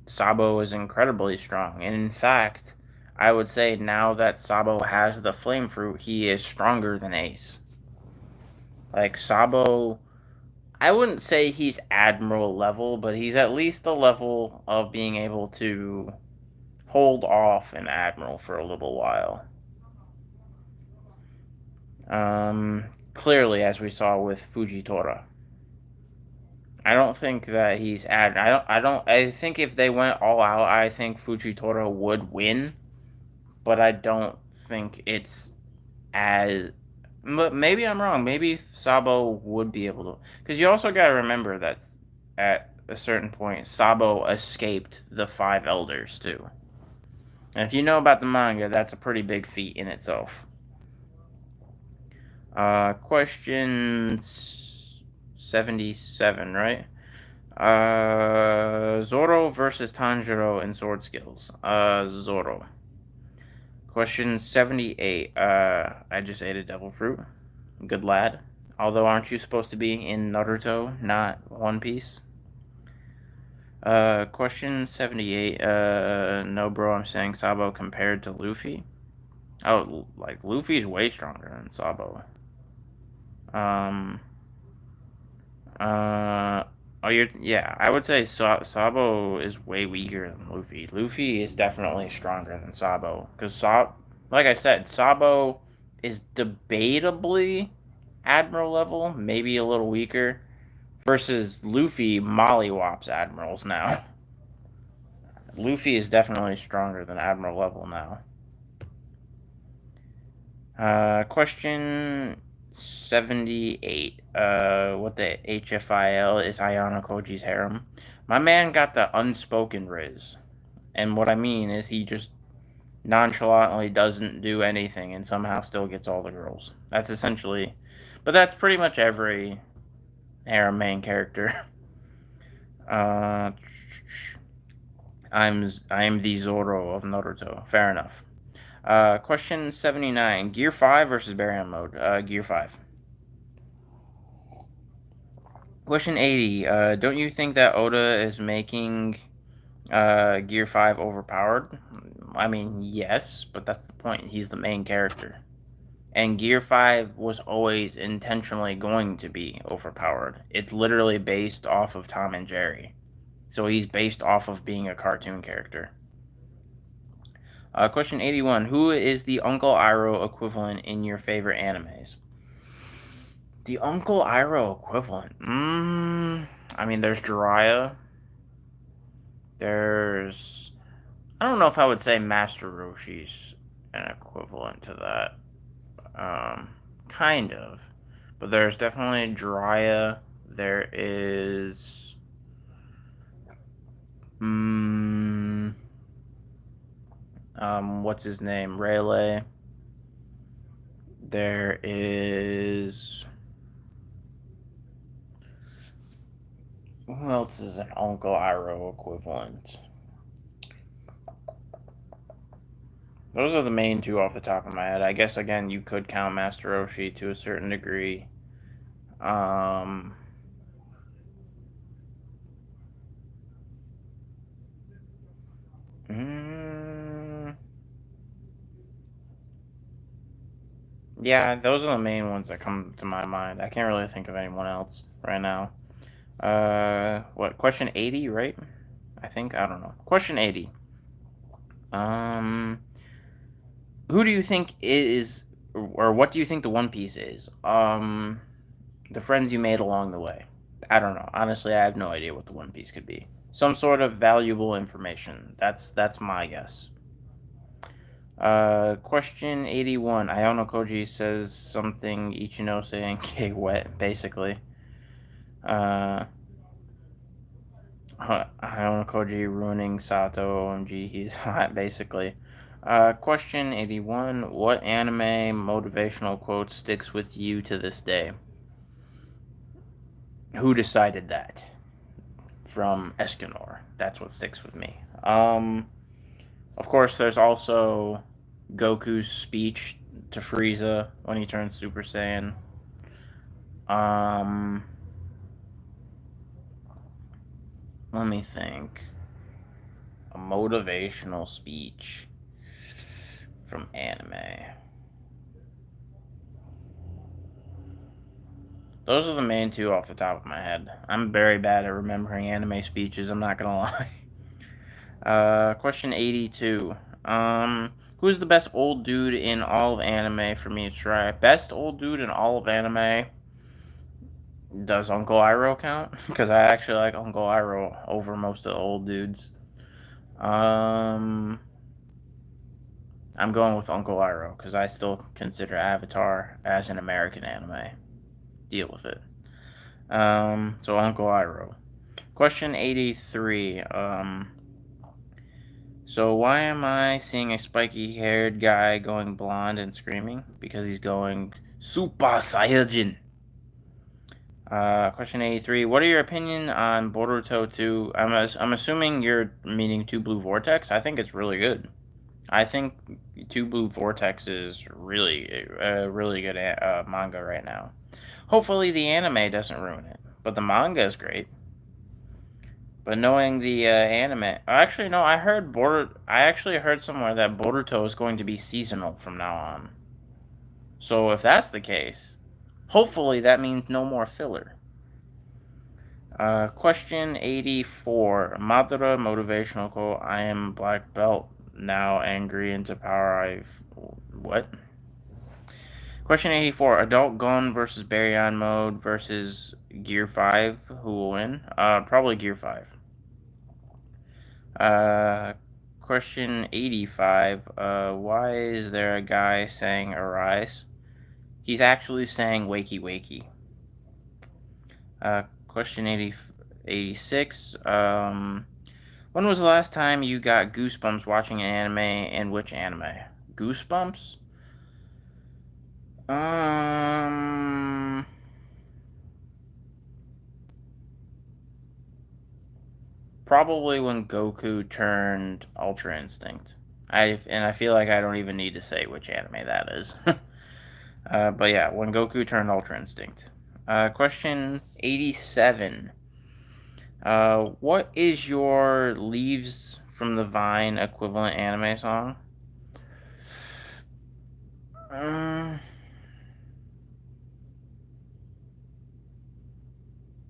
Sabo is incredibly strong, and in fact, I would say now that Sabo has the flame fruit, he is stronger than Ace. Like Sabo, I wouldn't say he's admiral level, but he's at least the level of being able to hold off an admiral for a little while. Clearly, as we saw with Fujitora. I don't think that he's I think if they went all out, I think Fujitora would win, but I don't think it's as. Maybe I'm wrong. Maybe Sabo would be able to, because you also got to remember that at a certain point, Sabo escaped the five elders too. And if you know about the manga, that's a pretty big feat in itself. Question 77, right? Zoro versus Tanjiro in sword skills. Zoro. Question 78. I just ate a devil fruit. Good lad. Although, aren't you supposed to be in Naruto, not One Piece? Question 78. No, bro, I'm saying Sabo compared to Luffy. Oh, like, Luffy's way stronger than Sabo. Um, uh, yeah, I would say Sabo is way weaker than Luffy. Luffy is definitely stronger than Sabo. Because, like I said, Sabo is debatably Admiral level, maybe a little weaker, versus Luffy mollywops Admirals now. Luffy is definitely stronger than Admiral level now. Question 78. What the HFIL is Ayano Koji's harem? My man got the unspoken Riz. And what I mean is he just nonchalantly doesn't do anything and somehow still gets all the girls. That's essentially. But that's pretty much every harem main character. Uh, I'm the Zoro of Naruto. Fair enough. Question 79. Gear 5 versus Baryon mode. Gear 5. Question 80. Don't you think that Oda is making Gear 5 overpowered? I mean, yes, but that's the point. He's the main character. And Gear 5 was always intentionally going to be overpowered. It's literally based off of Tom and Jerry. So he's based off of being a cartoon character. Question 81. Who is the Uncle Iroh equivalent in your favorite animes? The Uncle Iroh equivalent? I mean, there's Jiraiya. There's... I don't know if I would say Master Roshi's an equivalent to that. Kind of. But there's definitely Jiraiya. There is... what's his name? Rayleigh. There is... Who else is an Uncle Iroh equivalent? Those are the main two off the top of my head. I guess, again, you could count Master Roshi to a certain degree. Yeah, those are the main ones that come to my mind. I can't really think of anyone else right now. What, question 80, right? I think, I don't know. Question 80. Who do you think is, or what do you think the One Piece is? The friends you made along the way. I don't know. Honestly, I have no idea what the One Piece could be. Some sort of valuable information. That's my guess. Question 81. Iono Koji says something Ichinose and K wet, basically. Uh, Iono Koji ruining Sato, OMG, he's hot, basically. Question 81. What anime motivational quote sticks with you to this day? Who decided that? From Escanor. That's what sticks with me. Of course, there's also Goku's speech to Frieza when he turns Super Saiyan. Um, Let me think. A motivational speech from anime. Those are the main two off the top of my head. I'm very bad at remembering anime speeches, I'm not gonna lie. Question 82. Who's the best old dude in all of anime for me to try? Best old dude in all of anime? Does Uncle Iroh count? Because I actually like Uncle Iroh over most of the old dudes. I'm going with Uncle Iroh because I still consider Avatar as an American anime. Deal with it. So Uncle Iroh. Question 83. So why am I seeing a spiky-haired guy going blonde and screaming? Because he's going Super Saiyajin. Question 83. What are your opinion on Boruto 2? I'm assuming you're meaning 2 Blue Vortex. I think it's really good. I think 2 Blue Vortex is really a really good manga right now. Hopefully the anime doesn't ruin it, but the manga is great. But knowing the anime, actually no, I actually heard somewhere that Boruto is going to be seasonal from now on. So if that's the case, hopefully that means no more filler. Question 84. Madara motivational quote. I am black belt now, angry into power. What? Question 84. Adult Gun versus Baryon mode versus Gear 5. Who will win? Probably Gear 5. Question 85. Why is there a guy saying arise? He's actually saying wakey wakey. Question 86. When was the last time you got goosebumps watching an anime, and which anime? Goosebumps? Probably when Goku turned Ultra Instinct. I feel like I don't even need to say which anime that is. But yeah, when Goku turned Ultra Instinct. Question 87. What is your Leaves from the Vine equivalent anime song?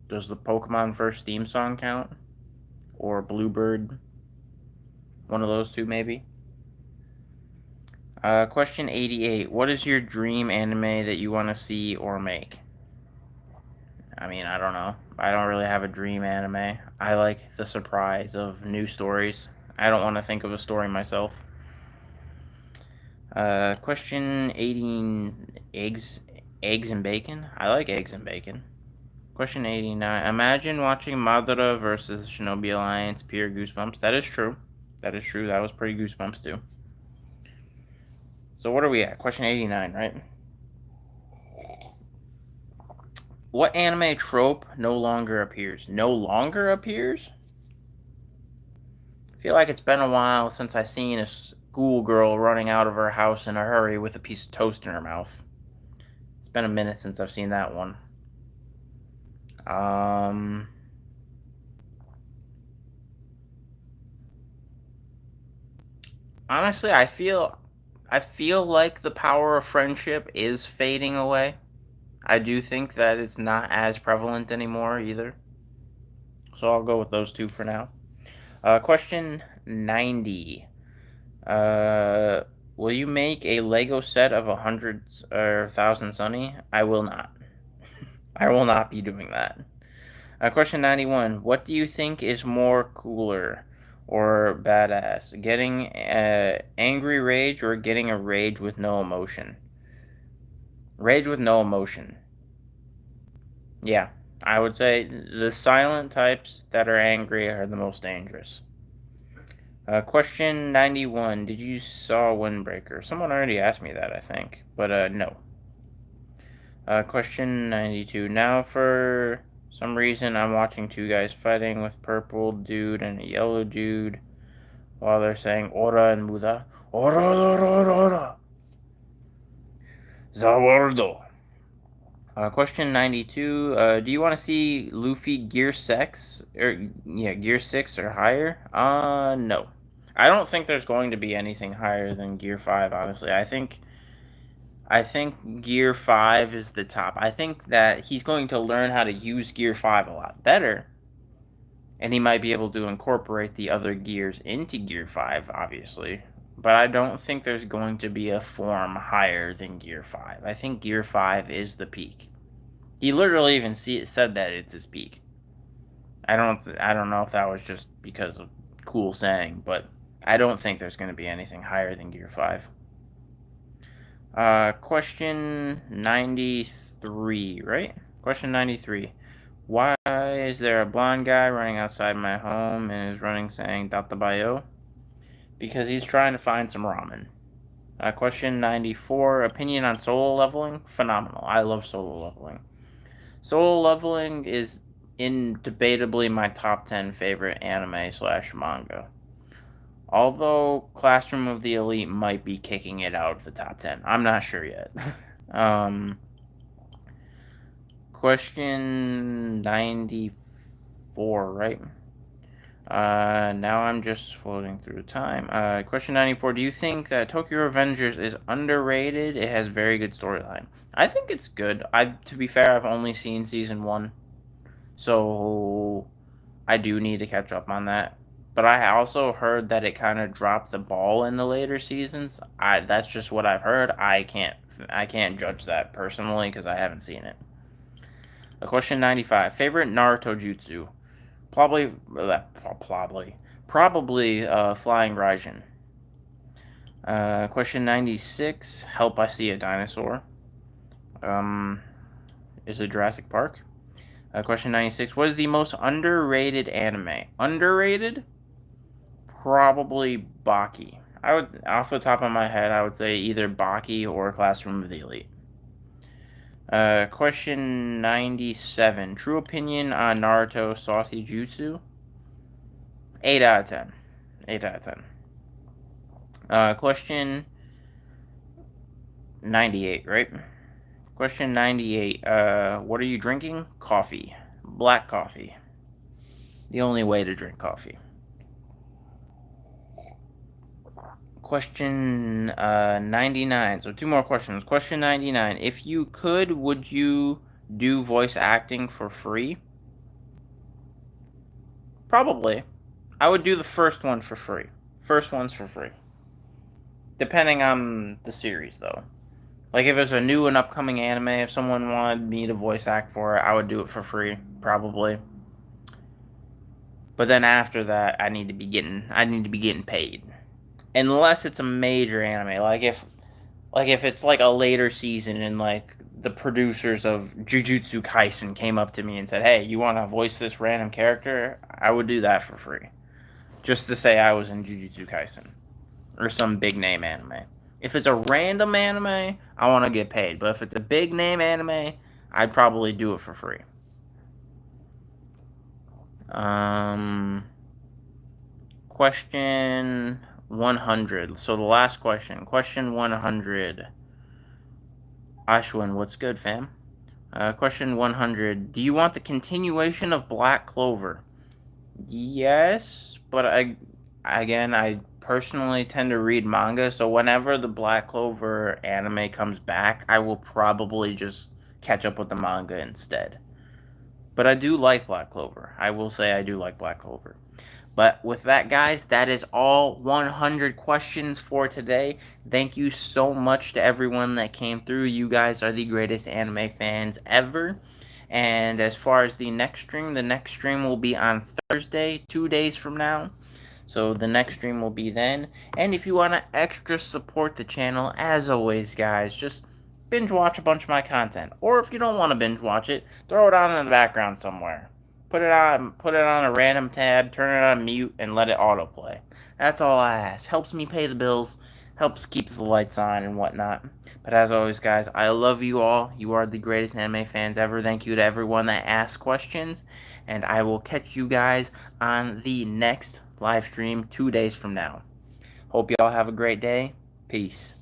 Does the Pokemon First theme song count? Or Bluebird? One of those two, maybe? Question 88. What is your dream anime that you want to see or make? I mean, I don't know. I don't really have a dream anime. I like the surprise of new stories. I don't want to think of a story myself. Question 18. Eggs and bacon? I like eggs and bacon. Question 89. Imagine watching Madara versus Shinobi Alliance pure goosebumps. That is true. That is true. That was pretty goosebumps too. So what are we at? Question 89, right? What anime trope no longer appears? No longer appears? I feel like it's been a while since I seen a schoolgirl running out of her house in a hurry with a piece of toast in her mouth. It's been a minute since I've seen that one. Honestly, I feel like the power of friendship is fading away. I do think that it's not as prevalent anymore either. So I'll go with those two for now. Question 90. Will you make a Lego set of 100 or 1,000 Sunny? I will not. I will not be doing that. Question 91. What do you think is more cooler? or badass? Getting angry rage or getting a rage with no emotion? Rage with no emotion. Yeah, I would say the silent types that are angry are the most dangerous. Question 91. Did you saw Windbreaker? Someone already asked me that, I think. But, no. Question 92. Now, for some reason, I'm watching two guys fighting with purple dude and a yellow dude while they're saying Ora and Muda. Ora, ora, ora, ora. Zawardo. Question 92. Do you want to see Luffy Gear 6? Gear 6 or higher? No. I don't think there's going to be anything higher than Gear 5, honestly. I think Gear 5 is the top. I think that he's going to learn how to use Gear 5 a lot better, and he might be able to incorporate the other gears into Gear 5, obviously. But I don't think there's going to be a form higher than Gear 5. I think Gear 5 is the peak. He literally even said that it's his peak. I don't know if that was just because of cool saying, but I don't think there's going to be anything higher than Gear 5. Question 93, right? Question 93. Why is there a blonde guy running outside my home and is running saying Databayo? Because he's trying to find some ramen. Question 94. Opinion on solo leveling? Phenomenal. I love solo leveling. Solo leveling is indebatably my top 10 favorite anime slash manga. Although Classroom of the Elite might be kicking it out of the top 10. I'm not sure yet. Question 94, right? Now I'm just floating through time. Question 94. Do you think that Tokyo Revengers is underrated? It has very good storyline. I think it's good. To be fair, I've only seen season 1. So I do need to catch up on that. But I also heard that it kind of dropped the ball in the later seasons. That's just what I've heard. I can't judge that personally because I haven't seen it. Question 95. Favorite Naruto jutsu? Probably Flying Raijin. Question 96. Help, I see a dinosaur. Is it Jurassic Park? Question 96. What is the most underrated anime? Underrated? Probably Baki. Off the top of my head, I would say either Baki or Classroom of the Elite. Question 97. True opinion on Naruto Saucy Jutsu? 8 out of 10. 8 out of 10. Question 98, right? Question 98. What are you drinking? Coffee. Black coffee. The only way to drink coffee. Question 99. So 2 more questions. Question 99. If you could, would you do voice acting for free? Probably. I would do the first one for free. First one's for free. Depending on the series, though. Like, if it's a new and upcoming anime, if someone wanted me to voice act for it, I would do it for free, probably. But then after that, I need to be getting paid. Unless it's a major anime, like if it's like a later season and like the producers of Jujutsu Kaisen came up to me and said, "Hey, you want to voice this random character?" I would do that for free, just to say I was in Jujutsu Kaisen or some big name anime. If it's a random anime, I want to get paid. But if it's a big name anime, I'd probably do it for free. Question 100. So the last question. Question 100. Ashwin, what's good, fam? Question 100. Do you want the continuation of Black Clover? Yes, but I personally tend to read manga, so whenever the Black Clover anime comes back, I will probably just catch up with the manga instead. But I do like Black Clover. I will say I do like Black Clover. But with that, guys, that is all 100 questions for today. Thank you so much to everyone that came through. You guys are the greatest anime fans ever. And as far as the next stream will be on Thursday, 2 days from now. So the next stream will be then. And if you want to extra support the channel, as always, guys, just binge watch a bunch of my content. Or if you don't want to binge watch it, throw it on in the background somewhere. Put it on a random tab, turn it on mute, and let it autoplay. That's all I ask. Helps me pay the bills, helps keep the lights on and whatnot. But as always, guys, I love you all. You are the greatest anime fans ever. Thank you to everyone that asked questions. And I will catch you guys on the next live stream 2 days from now. Hope y'all have a great day. Peace.